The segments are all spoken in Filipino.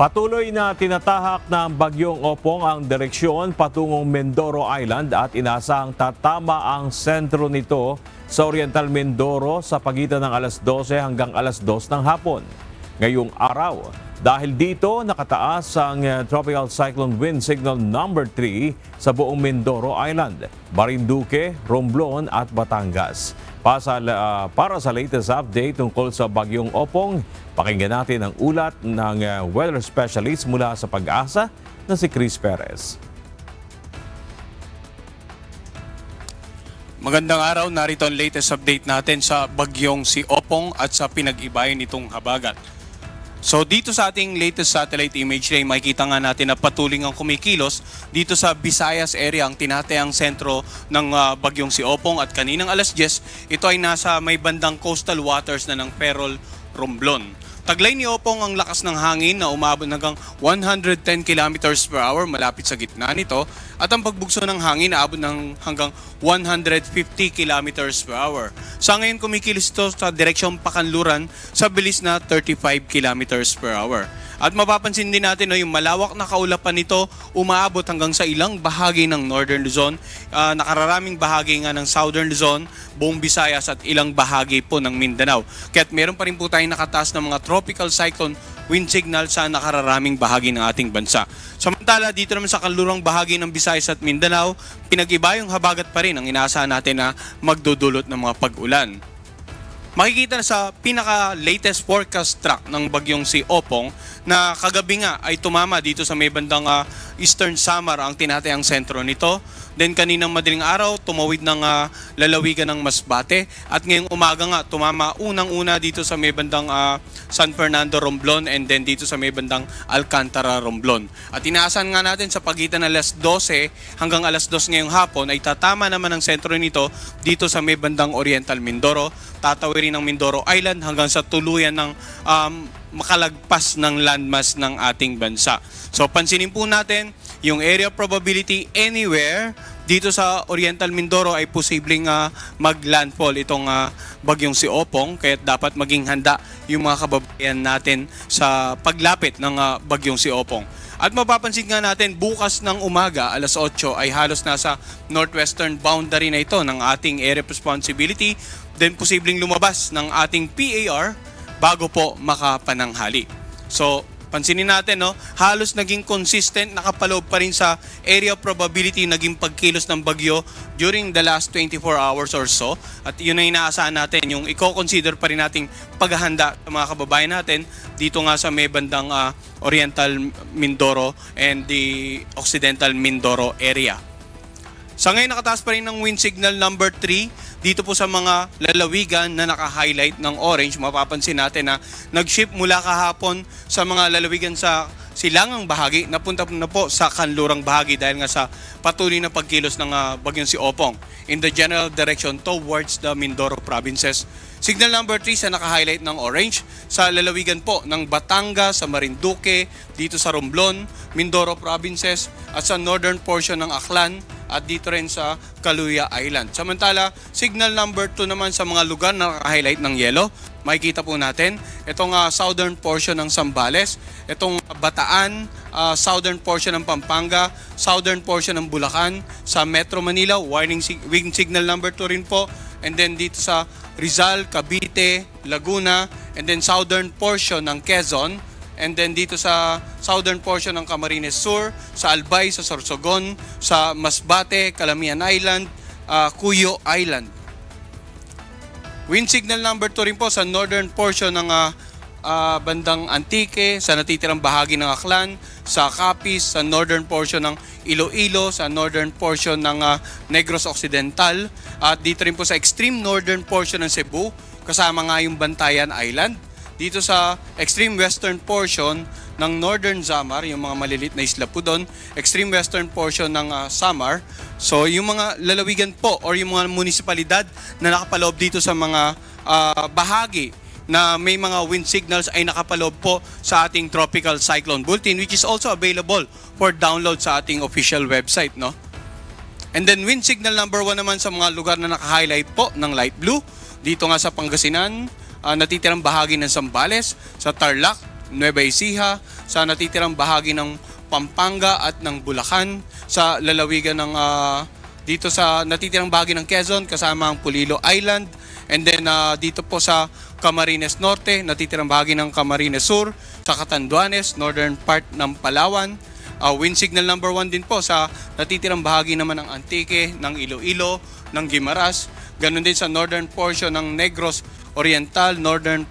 Patuloy na tinatahak ng bagyong Opong ang direksyon patungong Mindoro Island at inasahang tatama ang sentro nito sa Oriental Mindoro sa pagitan ng alas 12 hanggang alas 2 ng hapon. Ngayong araw, dahil dito nakataas ang Tropical Cyclone Wind Signal number 3 sa buong Mindoro Island, Marinduque, Romblon at Batangas. Para sa latest update tungkol sa bagyong Opong, pakinggan natin ang ulat ng weather specialist mula sa Pag-asa na si Chris Perez. Magandang araw, narito ang latest update natin sa bagyong si Opong at sa pinag-ibayan nitong habagat. So dito sa ating latest satellite imagery, makikita nga natin na patuloy ang kumikilos dito sa Visayas area ang tinatayang sentro ng bagyong si Opong, at kaninang alas 10, ito ay nasa may bandang coastal waters na ng Ferrol, Romblon. Taglay ni Opong ang lakas ng hangin na umabot hanggang 110 kilometers per hour malapit sa gitna nito, at ang pagbugso ng hangin naabot ng hanggang 150 kilometers per hour. Sa ngayon kumikilos ito sa direksyong Pakanluran sa bilis na 35 kilometers per hour. At mapapansin din natin yung malawak na kaulapan nito umaabot hanggang sa ilang bahagi ng Northern Luzon, nakararaming bahagi nga ng Southern Luzon, buong Visayas at ilang bahagi po ng Mindanao. Kaya't meron pa rin po tayong nakataas ng mga tropical cyclone wind signal sa nakararaming bahagi ng ating bansa. Samantala dito naman sa kanlurang bahagi ng Visayas at Mindanao, pinag-iba yung habagat pa rin ang inaasahan natin na magdudulot ng mga pag-ulan. Makikita na sa pinaka-latest forecast track ng bagyong si Opong na kagabi nga ay tumama dito sa may bandang Eastern Samar ang tinatayang sentro nito. Then kaninang madaling araw, tumawid ng lalawigan ng Masbate, at ngayong umaga nga tumama unang-una dito sa may bandang San Fernando, Romblon, and then dito sa may bandang Alcantara, Romblon. At inaasahan nga natin sa pagitan ng alas 12 hanggang alas 2 ngayong hapon ay tatama naman ang sentro nito dito sa may bandang Oriental Mindoro, tatawirin ng Mindoro Island hanggang sa tuluyan ng makalagpas ng landmass ng ating bansa. So pansinin po natin yung area probability anywhere dito sa Oriental Mindoro ay posibleng maglandfall itong bagyong si Opong, kaya dapat maging handa yung mga kababayan natin sa paglapit ng bagyong si Opong. At mapapansin nga natin bukas ng umaga alas 8 ay halos nasa northwestern boundary na ito ng ating area of responsibility, then posibleng lumabas ng ating PAR bago po makapananghali. So pansinin natin, halos naging consistent, nakapaloob pa rin sa area of probability naging pagkilos ng bagyo during the last 24 hours or so. At yun ay inaasahan natin, yung i-consider pa rin nating paghahanda sa mga kababayan natin dito nga sa may bandang Oriental Mindoro and the Occidental Mindoro area. Sa ngayon nakataas pa rin ng wind signal number 3 dito po sa mga lalawigan na naka-highlight ng orange. Mapapansin natin na nag-shift mula kahapon sa mga lalawigan sa silangang bahagi, napunta na po sa kanlurang bahagi dahil nga sa patuloy na pagkilos ng bagyong si Opong in the general direction towards the Mindoro provinces. Signal number 3 sa naka-highlight ng orange sa lalawigan po ng Batangas, sa Marinduque, dito sa Romblon, Mindoro provinces at sa northern portion ng Aklan at dito rin sa Caluya Island. Samantala, signal number 2 naman sa mga lugar na naka-highlight ng yellow. Makikita po natin itong southern portion ng Zambales, itong Bataan, southern portion ng Pampanga, southern portion ng Bulacan, sa Metro Manila, wind signal number 2 rin po, and then dito sa Rizal, Cavite, Laguna, and then southern portion ng Quezon, and then dito sa southern portion ng Camarines Sur, sa Albay, sa Sorsogon, sa Masbate, Calamian Island, Cuyo Island. Wind signal number 2 rin po sa northern portion ng bandang Antique, sa natitirang bahagi ng Aklan, sa Capiz, sa northern portion ng Iloilo, sa northern portion ng Negros Occidental, at dito rin po sa extreme northern portion ng Cebu, kasama nga yung Bantayan Island. Dito sa extreme western portion ng Northern Samar, yung mga malilit na isla po doon, extreme western portion ng Samar. So yung mga lalawigan po or yung mga munisipalidad na nakapaloob dito sa mga bahagi na may mga wind signals ay nakapaloob po sa ating Tropical Cyclone Bulletin, which is also available for download sa ating official website, no? And then wind signal number 1 naman sa mga lugar na naka-highlight po ng light blue. Dito nga sa Pangasinan, natitirang bahagi ng Zambales, sa Tarlac, Nueva Ecija, sa natitirang bahagi ng Pampanga at ng Bulacan, sa lalawigan ng dito sa natitirang bahagi ng Quezon kasama ang Polillo Island, and then dito po sa Camarines Norte, natitirang bahagi ng Camarines Sur, sa Catanduanes, northern part ng Palawan. Wind signal number 1 din po sa natitirang bahagi naman ng Antique, ng Iloilo, ng Guimaras, ganun din sa northern portion ng Negros Oriental, northern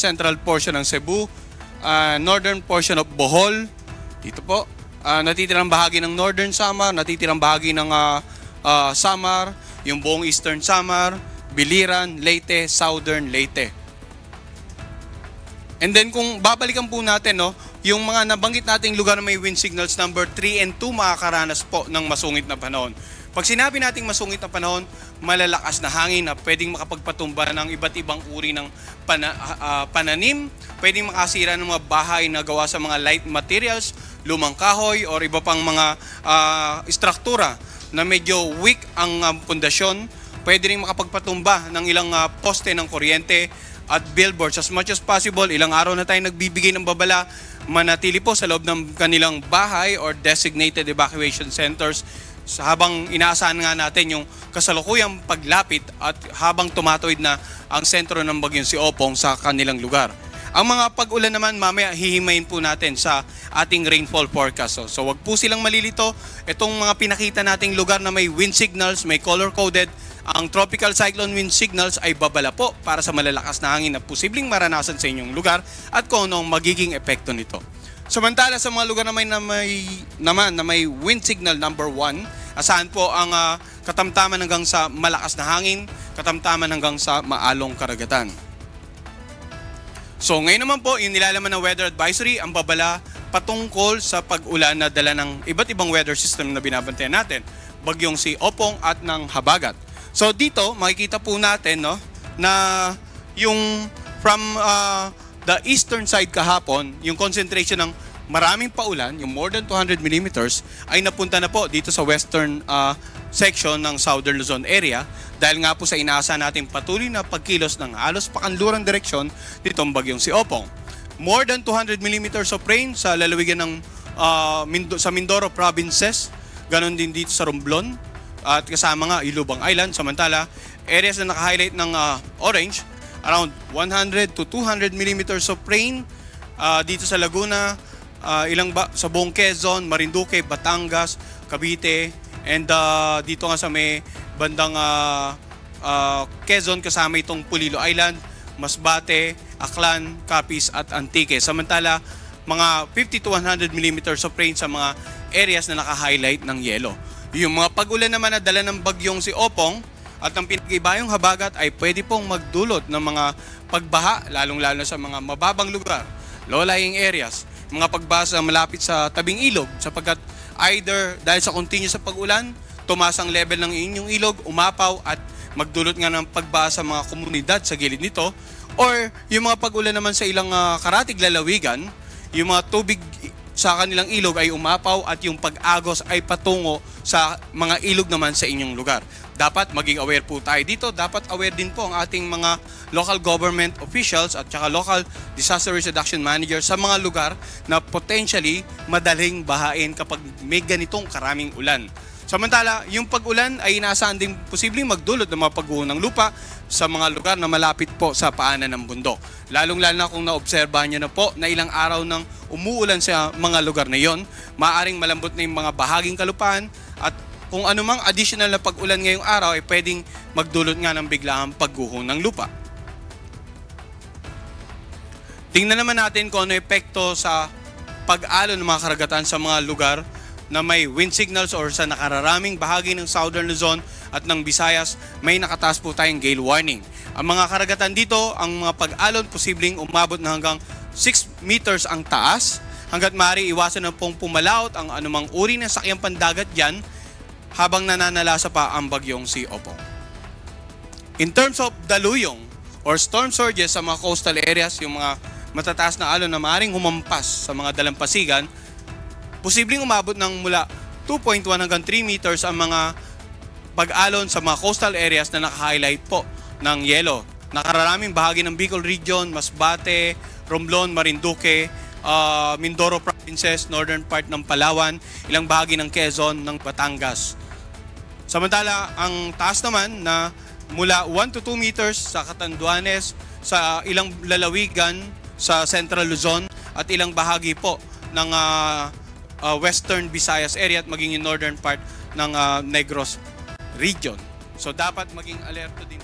central portion ng Cebu, northern portion of Bohol, dito po, natitirang bahagi ng Northern Samar, natitirang bahagi ng Samar, yung buong Eastern Samar, Biliran, Leyte, Southern Leyte. And then kung babalikan po natin, no, yung mga nabanggit nating lugar na may wind signals number 3 and 2 makakaranas po ng masungit na panahon. Pag sinabi nating masungit na panahon, malalakas na hangin na pwedeng makapagpatumba ng iba't ibang uri ng pananim, pwedeng makasira ng mga bahay na gawa sa mga light materials, lumang kahoy or iba pang mga istruktura na medyo weak ang pundasyon, pwede rin makapagpatumba ng ilang poste ng kuryente at billboards. As much as possible, ilang araw na tayo nagbibigay ng babala, manatili po sa loob ng kanilang bahay or designated evacuation centers habang inaasahan nga natin yung kasalukuyang paglapit at habang tumatawid na ang sentro ng bagyong si Opong sa kanilang lugar. Ang mga pag-ulan naman mamaya hihimayin po natin sa ating rainfall forecast. So wag po silang malilito. Itong mga pinakita nating lugar na may wind signals, may color-coded, ang tropical cyclone wind signals ay babala po para sa malalakas na hangin na posibleng maranasan sa inyong lugar at kung ano ang magiging epekto nito. Samantala sa mga lugar na may wind signal number 1, asahan po ang katamtaman hanggang sa malakas na hangin, katamtaman hanggang sa maalong karagatan. So ngayon naman po, yung nilalaman ng weather advisory, ang babala patungkol sa pag-ulan na dala ng iba't ibang weather system na binabantayan natin, bagyong si Opong at ng Habagat. So dito, makikita po natin, no, na yung from the eastern side kahapon, yung concentration ng maraming paulan, yung more than 200 millimeters, ay napunta na po dito sa western section ng Southern Luzon area dahil nga po sa inaasahan natin patuloy na pagkilos ng halos pakanlurang direksyon nitong bagyong si Opong. More than 200 millimeters of rain sa lalawigan ng sa Mindoro provinces, ganon din dito sa Romblon at kasama nga Ilubang Island. Samantala, areas na naka-highlight ng orange, around 100 to 200 millimeters of rain dito sa Laguna, sa buong Quezon, Marinduque, Batangas, Cavite, and dito nga sa may bandang Quezon kasama itong Polillo Island, Masbate, Aklan, Capiz at Antique. Samantala, mga 50 to 100 millimeters of rain sa mga areas na naka-highlight ng yelo. Yung mga pag-ulan naman na dala ng bagyong si Opong at ang pinag-ibayong Habagat ay pwede pong magdulot ng mga pagbaha, lalong-lalo sa mga mababang lugar, low-lying areas, mga pagbaha malapit sa tabing ilog sapagkat either dahil sa continuous sa pag-ulan, tumaas ang level ng inyong ilog, umapaw at magdulot nga ng pagbaha sa mga komunidad sa gilid nito, or yung mga pag-ulan naman sa ilang karatig lalawigan, yung mga tubig sa kanilang ilog ay umapaw at yung pag-agos ay patungo sa mga ilog naman sa inyong lugar. Dapat maging aware po tayo dito. Dapat aware din po ang ating mga local government officials at saka local disaster risk reduction managers sa mga lugar na potentially madaling bahain kapag may ganitong karaming ulan. Samantala, yung pag-ulan ay inaasahan din posibleng magdulot ng mga pagguho ng lupa sa mga lugar na malapit po sa paanan ng bundok. Lalong-lalo na kung naobserbahan nyo na po na ilang araw nang umuulan sa mga lugar na yon, maaaring malambot na yung mga bahaging kalupaan at kung anumang additional na pag-ulan ngayong araw ay pwedeng magdulot nga ng biglaang pagguho ng lupa. Tingnan naman natin kung ano epekto sa pag-alon ng mga karagatan sa mga lugar na may wind signals or sa nakararaming bahagi ng Southern Luzon at ng Visayas, may nakataas po tayong gale warning. Ang mga karagatan dito, ang mga pag-alon posibleng umabot na hanggang 6 meters ang taas, hanggat maaari iwasan na pong pumalaot ang anumang uri ng sakyang pandagat dyan habang nananalasa pa ang bagyong si Opong. In terms of daluyong or storm surges sa mga coastal areas, yung mga matataas na alon na maaaring humampas sa mga dalampasigan, posibleng umabot ng mula 2.1 hanggang 3 meters ang mga pag-alon sa mga coastal areas na naka-highlight po ng yelo. Nakararaming bahagi ng Bicol Region, Masbate, Romblon, Marinduque, Mindoro provinces, northern part ng Palawan, ilang bahagi ng Quezon, ng Batangas. Samantala, ang taas naman na mula 1 to 2 meters sa Catanduanes, sa ilang lalawigan sa Central Luzon at ilang bahagi po ng Western Visayas area at maging yung northern part ng Negros region. So dapat maging alerto din